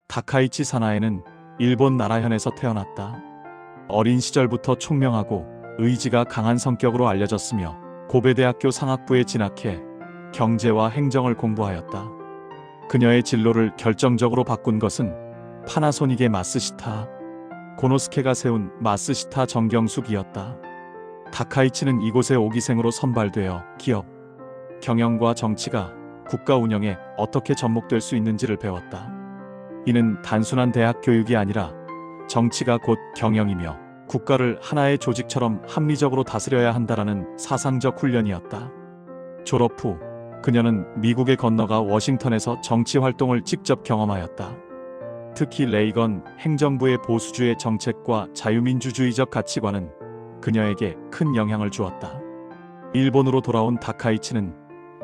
다카이치 사나에는 일본 나라현에서 태어났다. 어린 시절부터 총명하고 의지가 강한 성격으로 알려졌으며 고베대학교 상학부에 진학해 경제와 행정을 공부하였다. 그녀의 진로를 결정적으로 바꾼 것은 파나소닉의 마쓰시타 고노스케가 세운 마쓰시타 정경숙이었다. 다카이치는 이곳에 5기생으로 선발되어 기업, 경영과 정치가 국가 운영에 어떻게 접목될 수 있는지를 배웠다. 이는 단순한 대학 교육이 아니라 정치가 곧 경영이며 국가를 하나의 조직처럼 합리적으로 다스려야 한다라는 사상적 훈련이었다. 졸업 후 그녀는 미국에 건너가 워싱턴에서 정치 활동을 직접 경험하였다. 특히 레이건 행정부의 보수주의 정책과 자유민주주의적 가치관은 그녀에게 큰 영향을 주었다. 일본으로 돌아온 다카이치는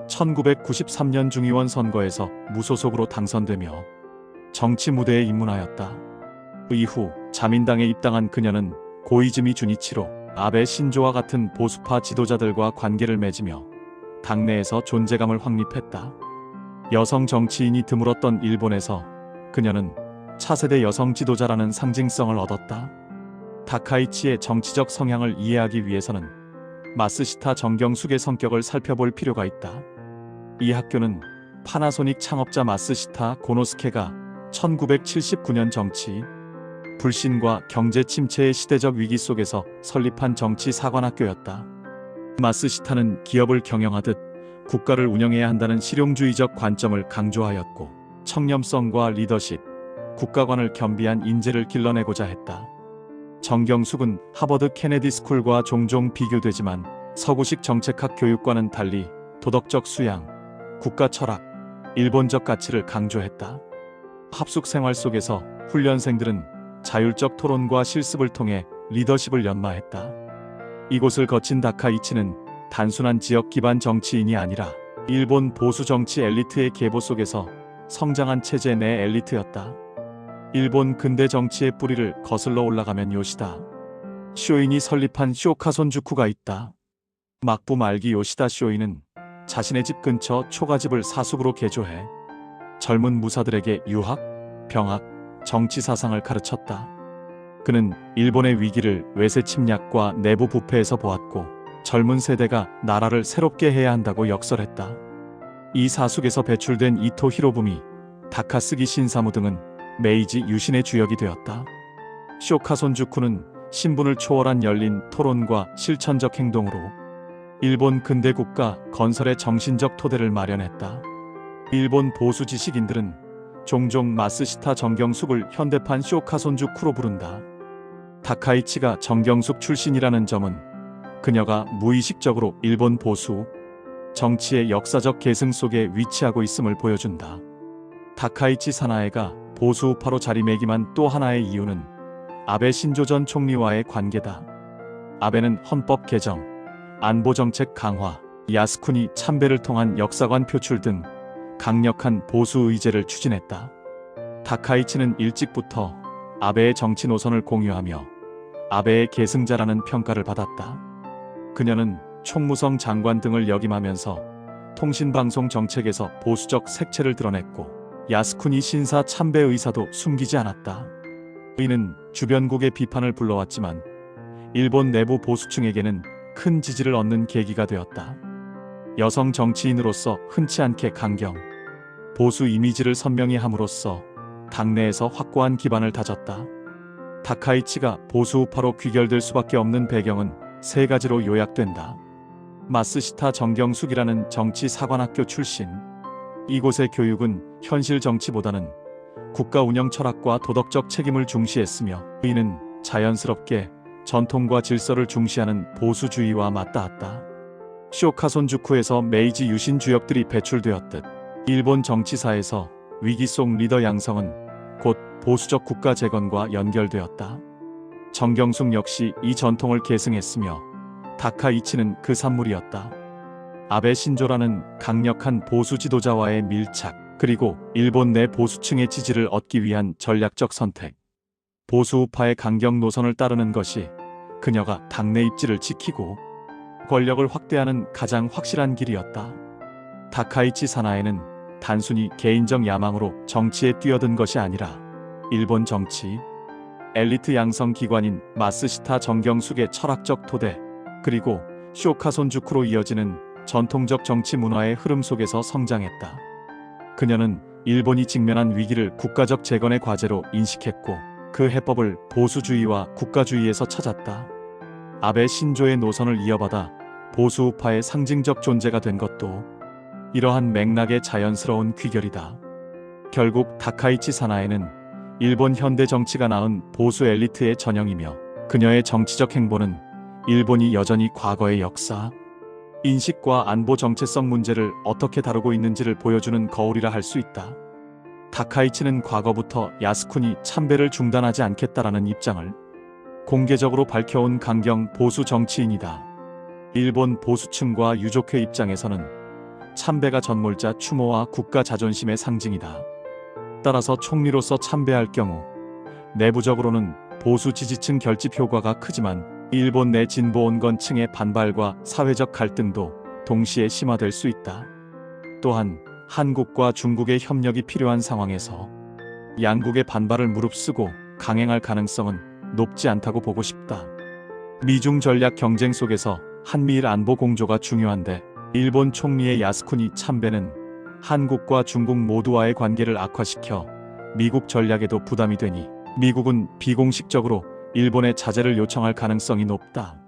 1993년 중의원 선거에서 무소속으로 당선되며 정치 무대에 입문하였다. 이후 자민당에 입당한 그녀는 고이즈미 주니치로, 아베 신조와 같은 보수파 지도자들과 관계를 맺으며 당내에서 존재감을 확립했다. 여성 정치인이 드물었던 일본에서 그녀는 차세대 여성 지도자라는 상징성을 얻었다. 다카이치의 정치적 성향을 이해하기 위해서는 마쓰시타 정경숙의 성격을 살펴볼 필요가 있다. 이 학교는 파나소닉 창업자 마쓰시타 고노스케가 1979년 정치, 불신과 경제 침체의 시대적 위기 속에서 설립한 정치 사관학교였다. 마쓰시타는 기업을 경영하듯 국가를 운영해야 한다는 실용주의적 관점을 강조하였고 청렴성과 리더십, 국가관을 겸비한 인재를 길러내고자 했다. 정경숙은 하버드 케네디 스쿨과 종종 비교되지만 서구식 정책학 교육과는 달리 도덕적 수양, 국가 철학, 일본적 가치를 강조했다. 합숙 생활 속에서 훈련생들은 자율적 토론과 실습을 통해 리더십을 연마했다. 이곳을 거친 다카이치는 단순한 지역 기반 정치인이 아니라 일본 보수 정치 엘리트의 계보 속에서 성장한 체제 내 엘리트였다. 일본 근대 정치의 뿌리를 거슬러 올라가면 요시다 쇼인이 설립한 쇼카손주쿠가 있다. 막부 말기 요시다 쇼인은 자신의 집 근처 초가집을 사숙으로 개조해 젊은 무사들에게 유학, 병학, 정치 사상을 가르쳤다. 그는 일본의 위기를 외세 침략과 내부 부패에서 보았고 젊은 세대가 나라를 새롭게 해야 한다고 역설했다. 이 사숙에서 배출된 이토 히로부미, 다카스기 신사무 등은 메이지 유신의 주역이 되었다. 쇼카손주쿠는 신분을 초월한 열린 토론과 실천적 행동으로 일본 근대 국가 건설의 정신적 토대를 마련했다. 일본 보수 지식인들은 종종 마쓰시타 정경숙을 현대판 쇼카손주쿠로 부른다. 다카이치가 정경숙 출신이라는 점은 그녀가 무의식적으로 일본 보수 정치의 역사적 계승 속에 위치하고 있음을 보여준다. 다카이치 사나에가 보수 우파로 자리매김한 또 하나의 이유는 아베 신조 전 총리와의 관계다. 아베는 헌법 개정, 안보정책 강화, 야스쿠니 참배를 통한 역사관 표출 등 강력한 보수 의제를 추진했다. 다카이치는 일찍부터 아베의 정치 노선을 공유하며 아베의 계승자라는 평가를 받았다. 그녀는 총무성 장관 등을 역임하면서 통신방송 정책에서 보수적 색채를 드러냈고 야스쿠니 신사 참배 의사도 숨기지 않았다. 이는 주변국의 비판을 불러왔지만 일본 내부 보수층에게는 큰 지지를 얻는 계기가 되었다. 여성 정치인으로서 흔치 않게 강경, 보수 이미지를 선명히 함으로써 당내에서 확고한 기반을 다졌다. 다카이치가 보수 우파로 귀결될 수밖에 없는 배경은 세 가지로 요약된다. 마쓰시타 정경숙이라는 정치 사관학교 출신. 이곳의 교육은 현실 정치보다는 국가 운영 철학과 도덕적 책임을 중시했으며 이는 자연스럽게 전통과 질서를 중시하는 보수주의와 맞닿았다. 쇼카손주쿠에서 메이지 유신 주역들이 배출되었듯 일본 정치사에서 위기 속 리더 양성은 곧 보수적 국가 재건과 연결되었다. 정경숙 역시 이 전통을 계승했으며 다카이치는 그 산물이었다. 아베 신조라는 강력한 보수 지도자와의 밀착, 그리고 일본 내 보수층의 지지를 얻기 위한 전략적 선택. 보수 우파의 강경 노선을 따르는 것이 그녀가 당내 입지를 지키고 권력을 확대하는 가장 확실한 길이었다. 다카이치 사나에는 단순히 개인적 야망으로 정치에 뛰어든 것이 아니라 일본 정치, 엘리트 양성 기관인 마스시타 정경숙의 철학적 토대, 그리고 쇼카 손주쿠로 이어지는 전통적 정치 문화의 흐름 속에서 성장했다. 그녀는 일본이 직면한 위기를 국가적 재건의 과제로 인식했고 그 해법을 보수주의와 국가주의에서 찾았다. 아베 신조의 노선을 이어받아 보수 우파의 상징적 존재가 된 것도 이러한 맥락의 자연스러운 귀결이다. 결국 다카이치 사나에는 일본 현대 정치가 낳은 보수 엘리트의 전형이며 그녀의 정치적 행보는 일본이 여전히 과거의 역사, 인식과 안보 정체성 문제를 어떻게 다루고 있는지를 보여주는 거울이라 할 수 있다. 다카이치는 과거부터 야스쿠니 참배를 중단하지 않겠다라는 입장을 공개적으로 밝혀온 강경 보수 정치인이다. 일본 보수층과 유족회 입장에서는 참배가 전몰자 추모와 국가 자존심의 상징이다. 따라서 총리로서 참배할 경우 내부적으로는 보수 지지층 결집 효과가 크지만 일본 내 진보 온건층의 반발과 사회적 갈등도 동시에 심화될 수 있다. 또한 한국과 중국의 협력이 필요한 상황에서 양국의 반발을 무릅쓰고 강행할 가능성은 높지 않다고 보고 싶다. 미중 전략 경쟁 속에서 한미일 안보 공조가 중요한데 일본 총리의 야스쿠니 참배는 한국과 중국 모두와의 관계를 악화시켜 미국 전략에도 부담이 되니 미국은 비공식적으로 일본의 자제를 요청할 가능성이 높다.